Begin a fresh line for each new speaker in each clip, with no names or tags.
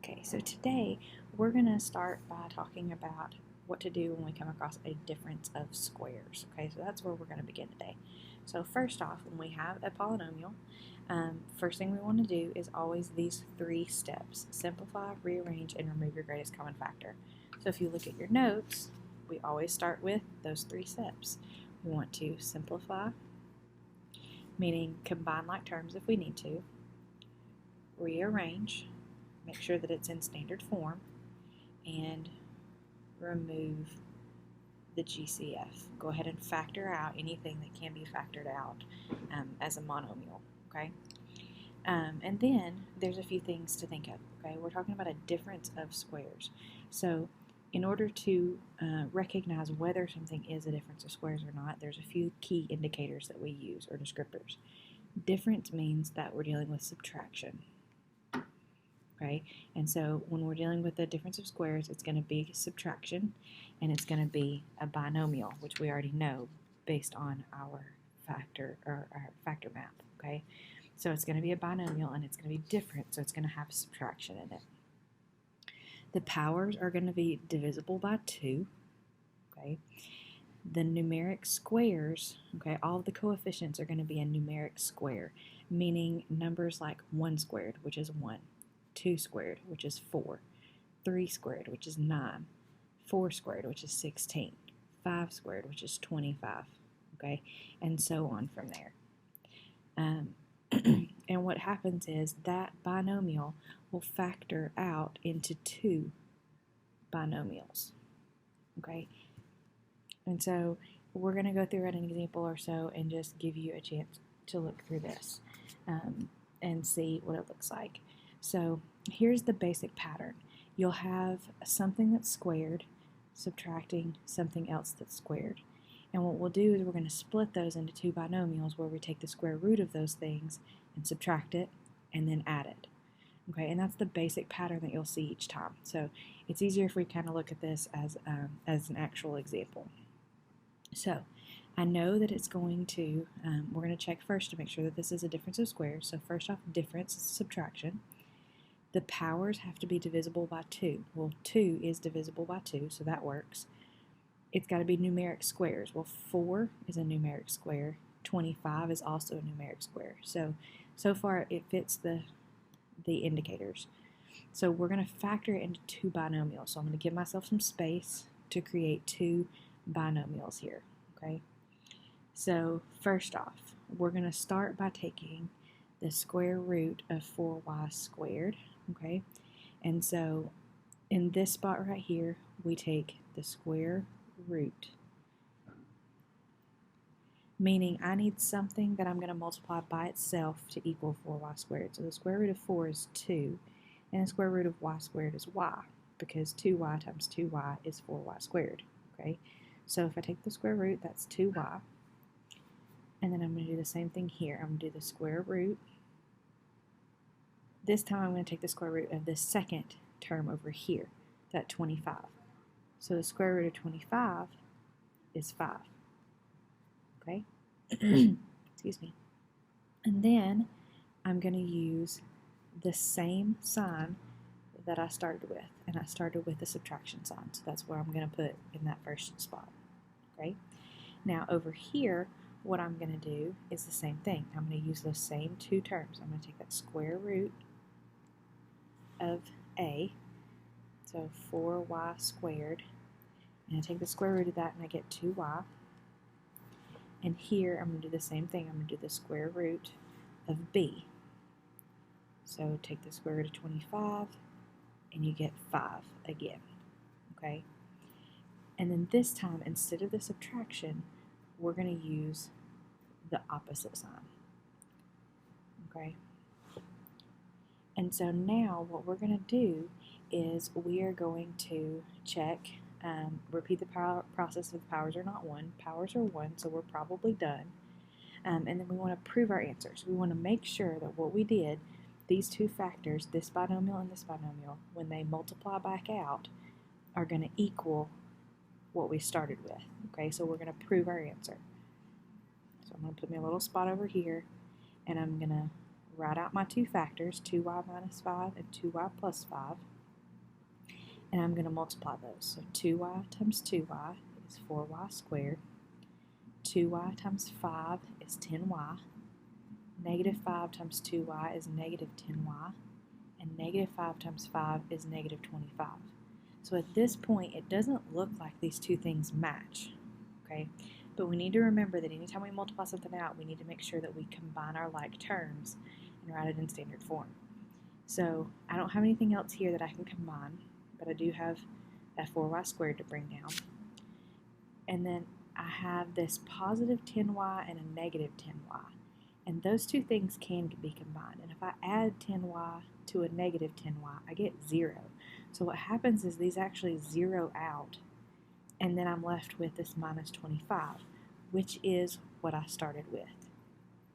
Okay, so today we're going to start by talking about what to do when we come across a difference of squares. Okay, so that's where we're going to begin today. So first off, when we have a polynomial, first thing we want to do is always these three steps: simplify, rearrange, and remove your greatest common factor. So if you look at your notes, we always start with those three steps. We want to simplify, meaning combine like terms if we need to, rearrange, make sure that it's in standard form, and remove the GCF. Go ahead and factor out anything that can be factored out as a monomial, okay? And then there's a few things to think of, okay? We're talking about a difference of squares. So in order to recognize whether something is a difference of squares or not, there's a few key indicators that we use, or descriptors. Difference means that we're dealing with subtraction. Okay, and so when we're dealing with the difference of squares, it's going to be subtraction, and it's going to be a binomial, which we already know based on our factor map. Okay, so it's going to be a binomial, and it's going to be different, so it's going to have subtraction in it. The powers are going to be divisible by 2. Okay, the numeric squares, okay, all of the coefficients are going to be a numeric square, meaning numbers like 1 squared, which is 1. 2 squared, which is 4, 3 squared, which is 9, 4 squared, which is 16, 5 squared, which is 25, okay, and so on from there. And what happens is that binomial will factor out into 2 binomials, okay, and so we're going to go through an example or so and just give you a chance to look through this and see what it looks like. So here's the basic pattern. You'll have something that's squared subtracting something else that's squared. And what we'll do is we're going to split those into 2 binomials where we take the square root of those things and subtract it and then add it. Okay, and that's the basic pattern that you'll see each time. So it's easier if we kind of look at this as an actual example. So I know that it's going to, we're going to check first to make sure that this is a difference of squares. So first off, difference is subtraction. The powers have to be divisible by 2. Well, 2 is divisible by 2, so that works. It's got to be numeric squares. Well, 4 is a numeric square. 25 is also a numeric square. So far it fits the indicators. So we're going to factor it into 2 binomials. So I'm going to give myself some space to create 2 binomials here, okay? So first off, we're going to start by taking the square root of 4y squared, okay? And so in this spot right here, we take the square root, meaning I need something that I'm going to multiply by itself to equal 4y squared. So the square root of 4 is 2, and the square root of y squared is y, because 2y times 2y is 4y squared, okay? So if I take the square root, that's 2y, and then I'm going to do the same thing here. I'm going to do the square root. This time I'm going to take the square root of the second term over here, that 25. So the square root of 25 is 5. Okay? Excuse me. And then I'm going to use the same sign that I started with, and I started with the subtraction sign. So that's where I'm going to put in that first spot. Okay? Now over here, what I'm going to do is the same thing. I'm going to use those same 2 terms. I'm going to take that square root of a, so 4y squared, and I take the square root of that and I get 2y. And here I'm going to do the same thing. I'm going to do the square root of b. So take the square root of 25 and you get 5 again. Okay? And then this time, instead of the subtraction, we're going to use the opposite sign. Okay? And so now what we're going to do is we are going to check, repeat the process if the powers are not 1. Powers are 1, so we're probably done. And then we want to prove our answers. We want to make sure that what we did, these 2 factors, this binomial and this binomial, when they multiply back out, are going to equal what we started with. Okay, so we're going to prove our answer. So I'm going to put me a little spot over here, and I'm going to write out my 2 factors, 2y minus 5 and 2y plus 5. and I'm going to multiply those. So 2y times 2y is 4y squared. 2y times 5 is 10y. Negative 5 times 2y is negative 10y. And negative 5 times 5 is negative 25. So at this point, it doesn't look like these two things match, okay? But we need to remember that anytime we multiply something out, we need to make sure that we combine our like terms and write it in standard form. So I don't have anything else here that I can combine, but I do have that 4y squared to bring down. And then I have this positive 10y and a negative 10y. And those two things can be combined. And if I add 10y to a negative 10y, I get 0. So what happens is these actually zero out, and then I'm left with this minus 25, which is what I started with.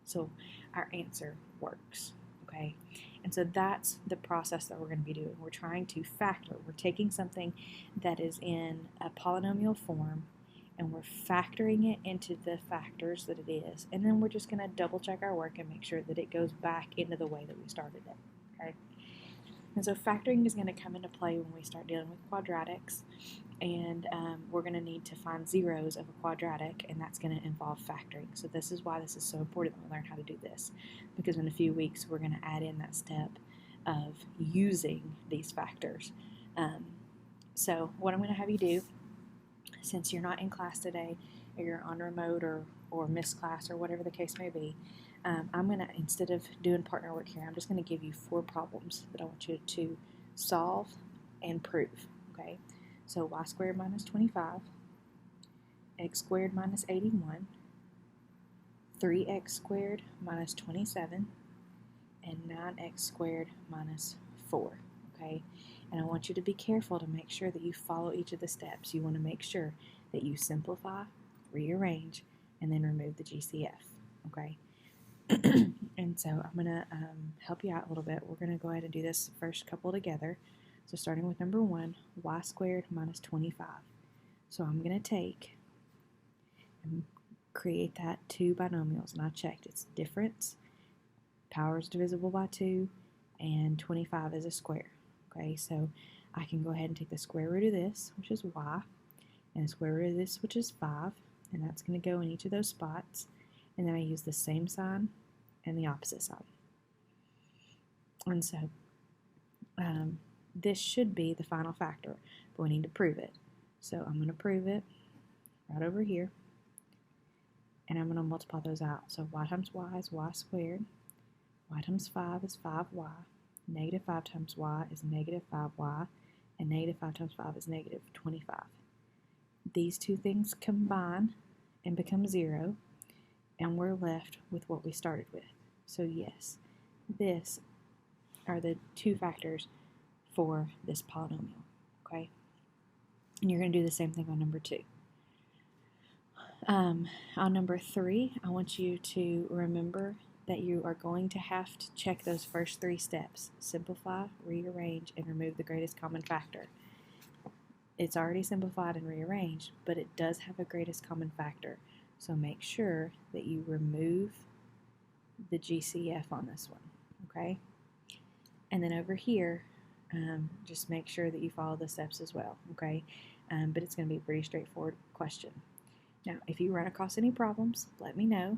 So our answer works, okay? And so that's the process that we're going to be doing. We're trying to factor. We're taking something that is in a polynomial form, and we're factoring it into the factors that it is. And then we're just going to double check our work and make sure that it goes back into the way that we started it, okay? And so factoring is going to come into play when we start dealing with quadratics, and we're going to need to find zeros of a quadratic, and that's going to involve factoring. So this is why this is so important that we learn how to do this, because in a few weeks we're going to add in that step of using these factors. So what I'm going to have you do, since you're not in class today, or you're on remote or missed class or whatever the case may be, I'm going to, instead of doing partner work here, I'm just going to give you 4 problems that I want you to solve and prove, okay? So y squared minus 25, x squared minus 81, 3x squared minus 27, and 9x squared minus 4, okay? And I want you to be careful to make sure that you follow each of the steps. You want to make sure that you simplify, rearrange, and then remove the GCF, okay? And so I'm going to help you out a little bit. We're going to go ahead and do this first couple together. So starting with number 1, y squared minus 25. So I'm going to take and create that 2 binomials. And I checked. It's difference, power is divisible by 2, and 25 is a square. Okay, so I can go ahead and take the square root of this, which is y, and the square root of this, which is 5, and that's going to go in each of those spots. And then I use the same sign and the opposite sign. And so this should be the final factor, but we need to prove it. So I'm going to prove it right over here, and I'm going to multiply those out. So y times y is y squared, y times 5 is 5y, negative 5 times y is negative 5y, and negative 5 times 5 is negative 25. These two things combine and become 0, and we're left with what we started with. So yes, this are the 2 factors for this polynomial, okay? And you're going to do the same thing on number 2. On number 3, I want you to remember that you are going to have to check those first 3 steps: simplify, rearrange, and remove the greatest common factor. It's already simplified and rearranged, but it does have a greatest common factor. So make sure that you remove the GCF on this one, okay? And then over here, just make sure that you follow the steps as well, okay? But it's going to be a pretty straightforward question. Now, if you run across any problems, let me know.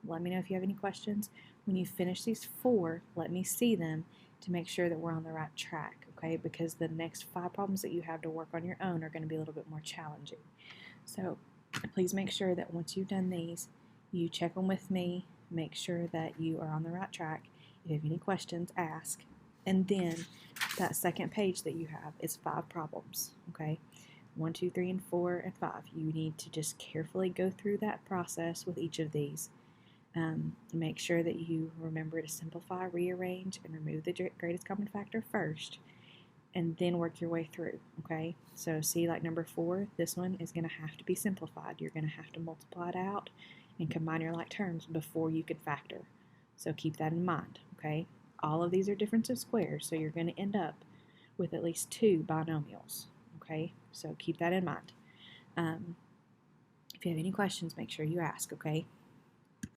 Let me know if you have any questions. When you finish these 4, let me see them to make sure that we're on the right track, okay? Because the next 5 problems that you have to work on your own are going to be a little bit more challenging. So please make sure that once you've done these, you check them with me, make sure that you are on the right track. If you have any questions, ask. And then that second page that you have is 5 problems, okay? 1, 2, 3, and 4, and 5. You need to just carefully go through that process with each of these. Make sure that you remember to simplify, rearrange, and remove the greatest common factor first, and then work your way through, okay? So see, like number 4, this one is going to have to be simplified. You're going to have to multiply it out and combine your like terms before you can factor. So keep that in mind, okay? All of these are difference of squares, so you're going to end up with at least 2 binomials, okay? So keep that in mind. If you have any questions, make sure you ask, okay?